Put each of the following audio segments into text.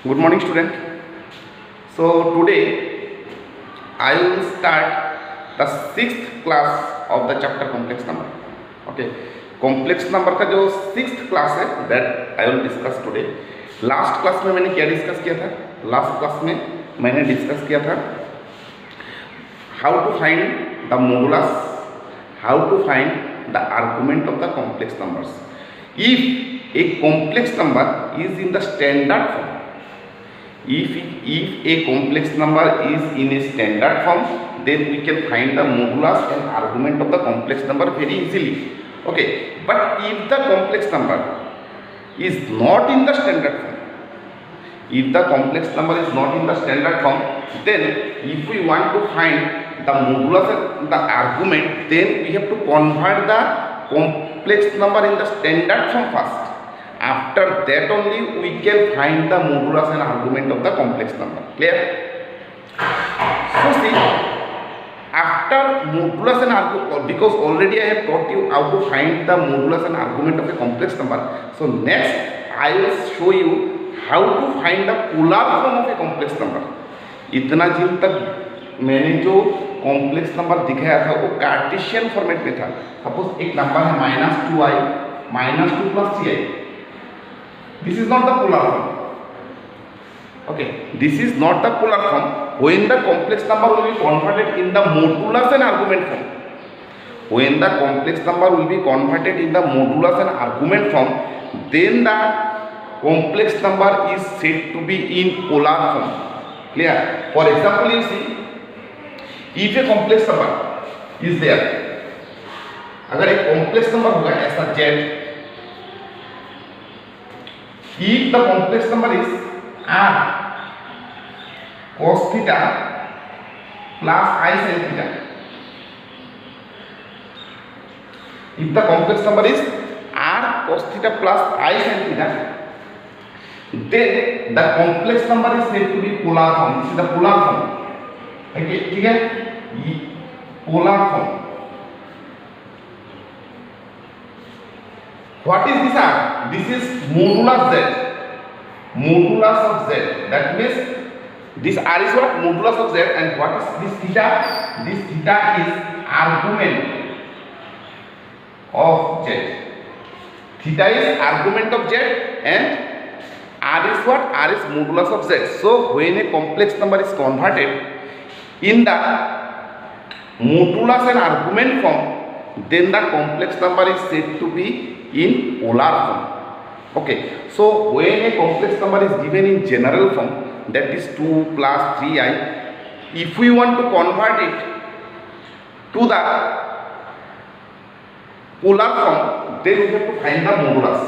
Good morning, student. So today I will start the sixth class of the chapter complex number. Okay, complex number का जो sixth class है that I will discuss today. Last class में मैंने क्या discuss किया था? Last class में मैंने डिस्कस किया था how to find the modulus, how to find the argument of the complex numbers. If a complex number is in the standard form, if a complex number is in a standard form, then we can find the modulus and argument of the complex number very easily. Okay, but if the complex number is not in the standard form, if the complex number is not in the standard form, then if we want to find the modulus and the argument, then we have to convert the complex number in the standard form first. After that only we can find the modulus and argument of the complex number. Clear? So see, after modulus and argument, because already I have taught you how to find the modulus and argument of a complex number. So next I will show you how to find the polar form of a complex number. इतना दिन तक मैंने जो complex number दिखाया था वो Cartesian format में था. सपोज एक नंबर है -2i -2 + 3i. This is not the polar form. Okay, this is not the polar form. When the complex number will be converted in the modulus and argument form, when the complex number will be converted in the modulus and argument form, then the complex number is said to be in polar form. Clear? For example, you see, if a complex number is there, अगर एक complex number होगा ऐसा z, if the complex number is r cos theta plus I sin theta, if the complex number is r cos theta plus I sin theta, then the complex number is said to be polar form. This is the polar form. Okay, ठीक है, polar form. What is this r? This is modulus z. Modulus of z. That means this r is what? Modulus of z. And what is this theta? This theta is argument of z. Theta is argument of z and r is what? R is modulus of z. So when a complex number is converted in the modulus and argument form, then the complex number is said to be in polar form. Okay, so when a complex number is given in general form, that is 2 plus 3i, if we want to convert it to the polar form, then we have to find the modulus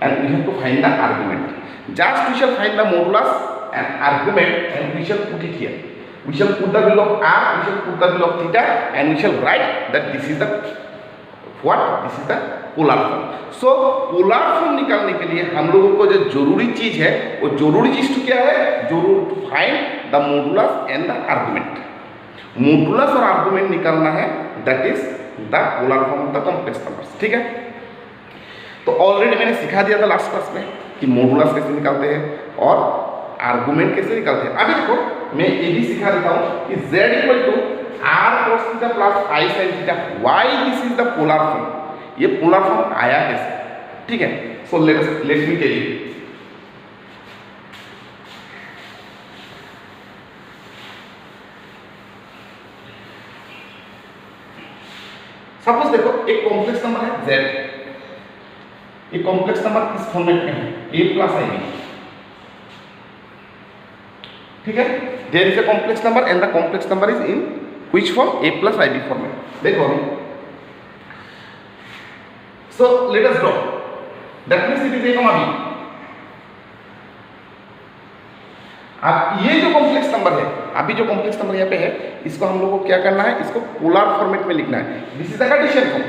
and we have to find the argument. Just we shall find the modulus and argument and we shall put it here. We shall put the value of r, we shall put the value of theta, and we shall write that this is the what? This is the polar form. So polar form निकालने के लिए हम लोगों को जो जरूरी चीज है वो जरूरी चीज तो क्या है? जरूर to find the modulus and the argument. Modulus और आर्गुमेंट निकालना है, that is the polar form of the complex numbers. ठीक है, तो ऑलरेडी मैंने सिखा दिया था लास्ट क्लास में कि मोडुलस कैसे निकालते हैं और आर्गुमेंट कैसे निकालते हैं. अभी देखो मैं ये भी सिखा देता हूँ कि z = r cos theta plus I sin theta. Why this is the polar form? ये पोलर फॉर्म आया कैसे? ठीक है, so let me tell you. Suppose देखो एक कॉम्प्लेक्स नंबर है z. ये कॉम्प्लेक्स नंबर किस फॉर्मेट में है? a + ib. ठीक है, there is a complex number and the complex number is in which form? a + ib format. देखो अभी, so let us draw. That means it is a, b. अब ये जो कॉम्प्लेक्स नंबर है, अभी जो कॉम्प्लेक्स नंबर यहाँ पे है, इसको हम लोग को क्या करना है? इसको पोलर फॉर्मेट में लिखना है. This is the Cartesian form.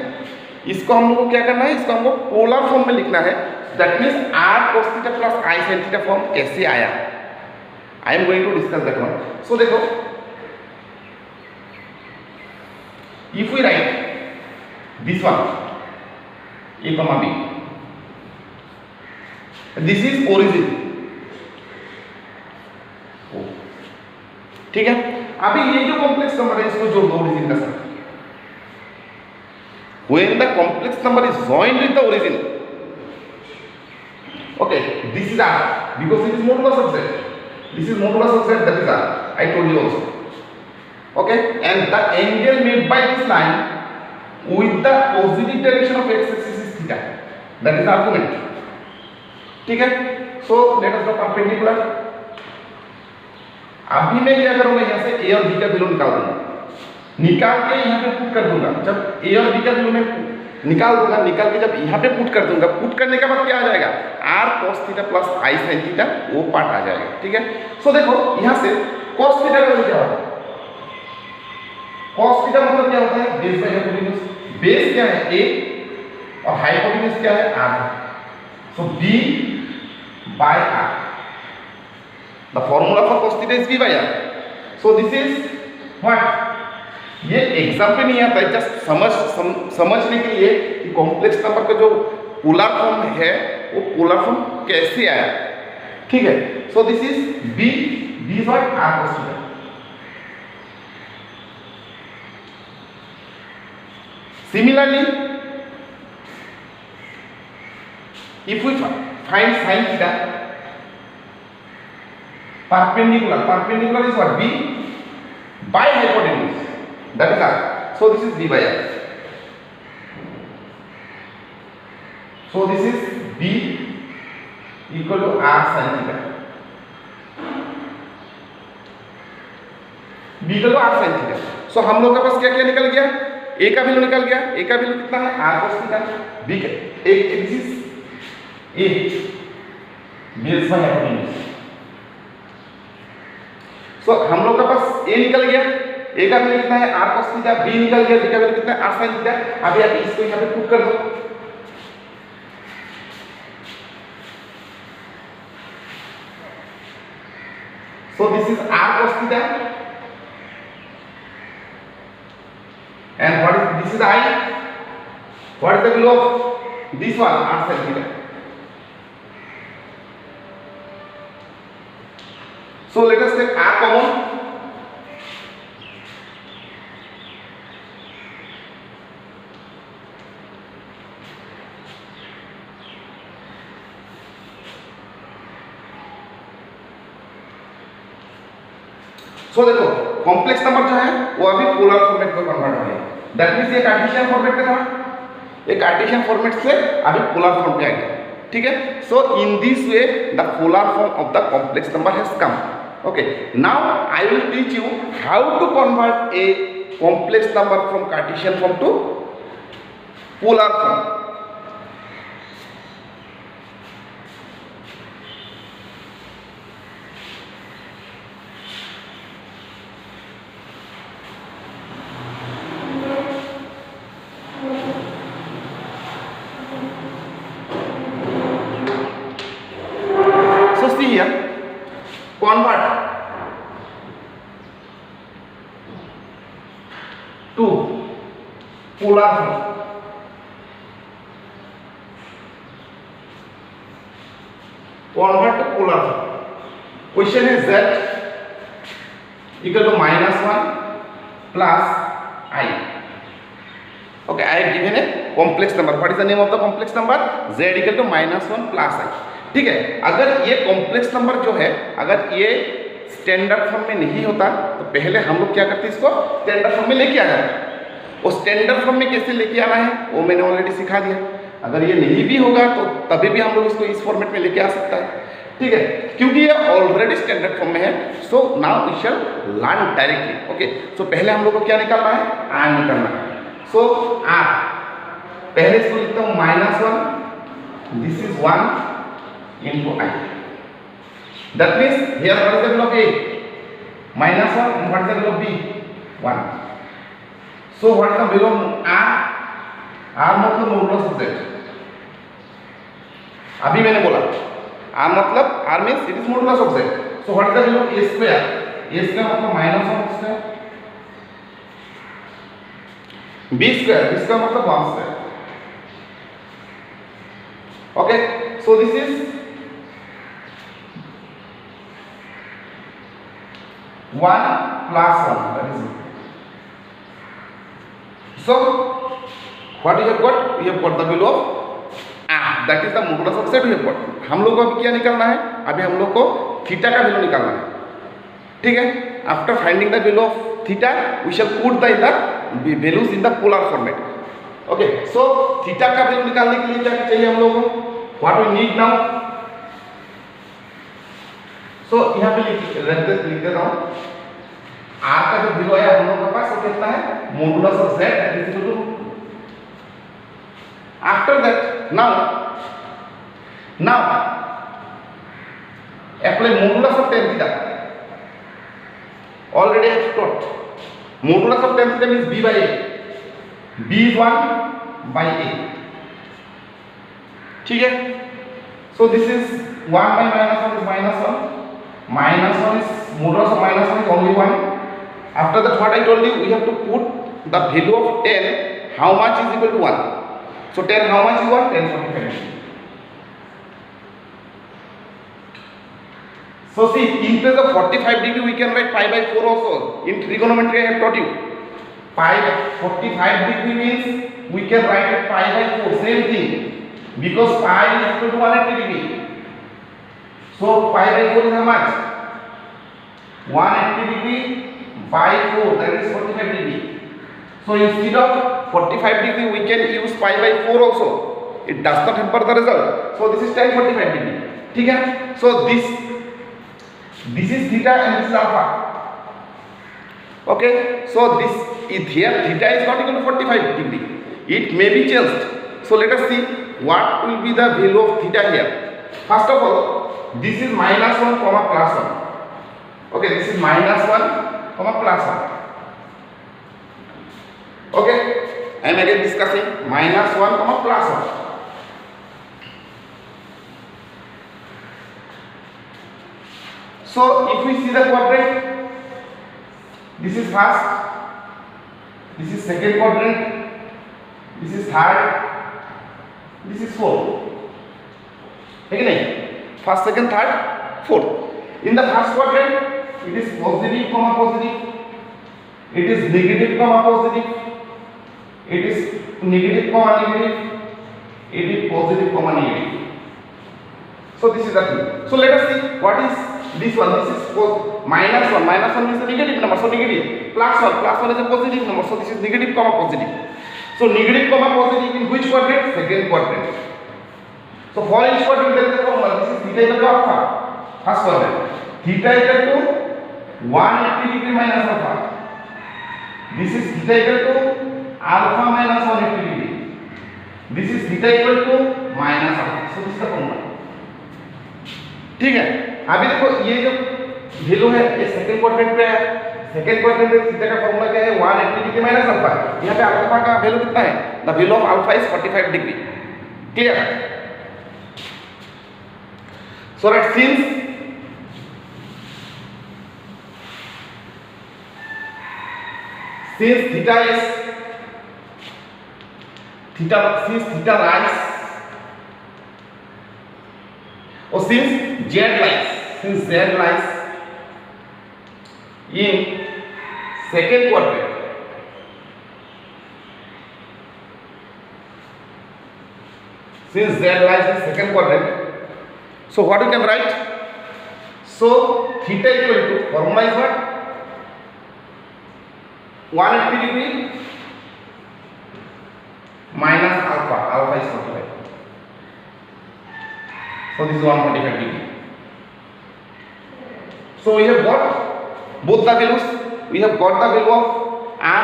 इसको हम लोग को क्या करना है? इसको हमको पोलर फॉर्म में लिखना है. That means r cos theta plus I sin theta form कैसे आया? I am going to discuss that one. So देखो, if we write this one a, b, this is origin ठीक है। अभी ये जो कॉम्प्लेक्स नंबर है इसको जोड़ दो ओरिजिन के साथ। When the complex number is joined with the origin, okay, this is R because it is modulus of Z. This is modulus of Z, that is R. I told you also. Okay, and the angle made by this line with the positive direction of x axis is theta. That is the argument. ठीक है। So let us draw perpendicular. अभी मैं क्या करूंगा, यहाँ से a और b का वैल्यू निकाल दूंगा, निकाल के यहाँ पे पुट कर दूंगा। जब a और b का वैल्यू मैं निकाल दूंगा, निकाल के जब यहाँ पे पुट कर दूंगा, पुट करने के बाद क्या आ जाएगा, r cos theta plus i sin theta, वो पार्ट आ जाएगा। ठीक है। सो देखो यहाँ से cos थीटा का वैल्यू क्या होगा, cos थीटा मतलब क्या होता है, बेस बाय हाइपोटेन्यूज। बेस क्या है a और हाइपोटेन्यूज क्या है r। So b by r, the formula for cos theta is b by r. So this is what, ये एग्जाम पे नहीं आता है, जस्ट समझने के लिए कि कॉम्प्लेक्स नंबर का जो पोलर फॉर्म है वो पोलर फॉर्म कैसे आया। ठीक है। So this is b by r cos theta। Similarly, if we find sin theta, perpendicular is what, b by hypotenuse, that is r. So this is b by r. So this is b equal to r sin theta, b equal to r sin theta. So हम लोग के पास क्या क्या निकल गया, a का value निकल गया, a का वैल्यू कितना है r cos थीटा, b का this is a base by hypotenuse. So हम लोग के पास a निकल गया, a का वैल्यू कितना है r cos थीटा, b निकल गया, b का वैल्यू कितना है r sin थीटा। अभी आप इसको यहाँ पे पुट कर दो। So this is r cos theta and what is this is I, what is the value of this one, r sin theta. So let us take r common. So देखो complex number जो है वो अभी polar format में convert हो गया। That means ये Cartesian format में था, ये कार्टेशियन फॉर्मेट से अभी पोलर फॉर्म में आ गया। ठीक है। So in this way the polar form of the complex number has come. Okay, now I will teach you how to convert a complex number from Cartesian form to polar form. Here convert to polar form। Convert to polar form। Question is z equal to -1 plus I। Okay, I have given a complex number. What is the name of the complex number? Z equal to -1 plus I। ठीक है। अगर ये complex number जो है, अगर ये standard form में नहीं होता तो पहले हम लोग क्या करते, इसको स्टैंडर्ड फॉर्म में लेके आ जाते। और स्टैंडर्ड फॉर्म में कैसे लेके आना है वो मैंने ऑलरेडी सिखा दिया। अगर ये नहीं भी होगा तो तभी भी हम लोग इसको इस फॉर्मेट में लेके आ सकता है। ठीक है, क्योंकि ये ऑलरेडी स्टैंडर्ड फॉर्म में है। So now we shall learn directly. Okay, so पहले हम लोग को क्या निकालना है, r निकालना है। सो r पहले इसको लिखता हूँ -1, this is 1 into I। That means here what is the value of A? -1, and what is the value of B? 1। So what is the value of R? R मतलब modulus of Z। अभी मैंने बोला R मतलब R means it is modulus of Z। So what is the value of A square? A square मतलब -1 square, B square मतलब 1 square। Okay, so this is 1 plus 1, that is it. So what we have got? We have got the value of r, that is the modulus of z we have got. हम लोग को अभी क्या निकालना है? अभी हम लोग को थीटा का वैल्यू निकालना है, ठीक है. After finding the value of theta we shall put the values in the polar format. Okay, so theta का वैल्यू निकालने के लिए क्या चाहिए हम लोगों को? What we need now, so यहाँ पे लिख देता हूँ. r का जो वैल्यू है हम लोगों के पास वो कितना है? Modulus of z is equal to. After that now apply modulus of tan theta. Already I have taught modulus of tan theta means b by a. b is 1 by a, ठीक है. So this is 1 by minus 1 is minus 1. Minus 1 is modulus of minus 1 is only 1. After that, what I told you, we have to put the value of tan, how much is equal to 1. So tan how much you want? Tan 45. So see, in place of 45 degree we can write pi by 4 also. In trigonometry I have taught you. Pi 45 degree means we can write it pi by 4, same thing. Because pi is equal to 180 degree. So pi by 4 is how much? 180 degree by 4, that is 45 degree. So instead of 45 degree we can use pi by 4 also. It does not hamper the result. So this is tan 45 degree. ठीक है. So this is theta and this is alpha. Okay. So this is here theta is not equal to 45 degree. It may be changed. So let us see what will be the value of theta here. First of all, this is minus 1 comma plus 1. Okay, this is minus 1 comma plus 1. Okay, I am again discussing minus 1 comma plus 1. So if we see the quadrant, this is first, this is second quadrant, this is third, this is fourth. Okay, first, second, third, fourth. In the first quadrant, it is positive comma positive, it is negative comma positive, it is negative comma negative, it is positive comma negative. So this is the thing. So let us see what is this one. This is minus 1. Minus 1 is a negative number, so negative. Plus 1. Plus 1 is a positive number, so this is negative comma positive. So negative comma positive in which quadrant? Second quadrant. So for each quadrant there is a formula. This is theta equal to alpha. First quadrant. Theta equal to 180 degree minus alpha. This is theta equal to alpha minus 180 degree. This is theta equal to minus alpha. So this is the formula. ठीक है. अभी देखो ये जो value है ये second quadrant पे है. सेकंड क्वाड्रेंट में थीटा का फार्मूला क्या है? 180 डिग्री माइनस अल्फा. यहाँ पे अल्फा का वैल्यू कितना है? The value of alpha is 45 degree. Clear? So let's since theta lies, or since z lies in second quadrant, since z lies in second quadrant, so what you can write? So theta equal to, formula is what? 180 degree minus alpha. Alpha is 45. So this is 145 degree. So we have got both the values. We have got the value of r.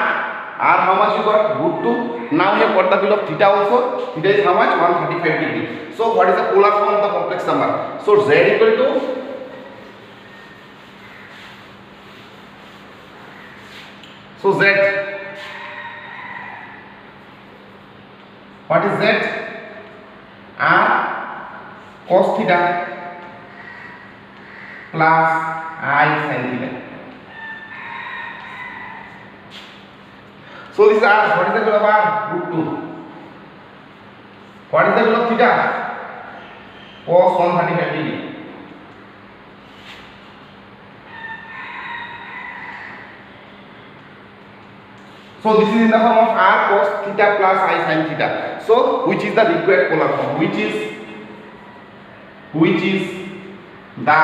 R how much you got? √2. Now we have got the value of theta also. Theta is how much? 135 degree. So what is the polar form of the complex number? So z equal to, so z, what is z? R cos theta plus I sin theta. So this is R. What is the value of R? √2. What is the value of theta? Cos 135 degree. So this is in the form of r cos theta plus I sin theta. So which is the required polar form? Which is the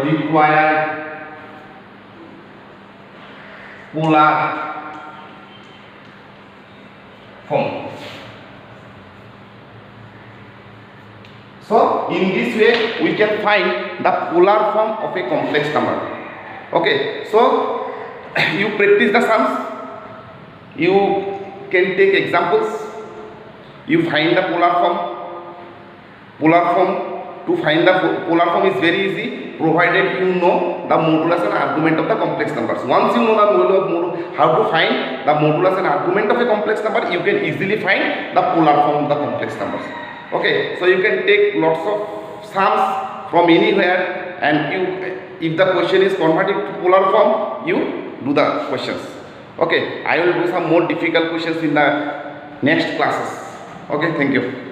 required polar form? So in this way we can find the polar form of a complex number. Okay, so you practice the sums, you can take examples, you find the polar form. To find the polar form is very easy, provided you know the modulus and argument of the complex numbers. Once you know the how to find the modulus and argument of a complex number, you can easily find the polar form of the complex numbers. Okay, so you can take lots of sums from anywhere, and if the question is converted to polar form, you do the questions. Okay, I will do some more difficult questions in the next classes. Okay, thank you.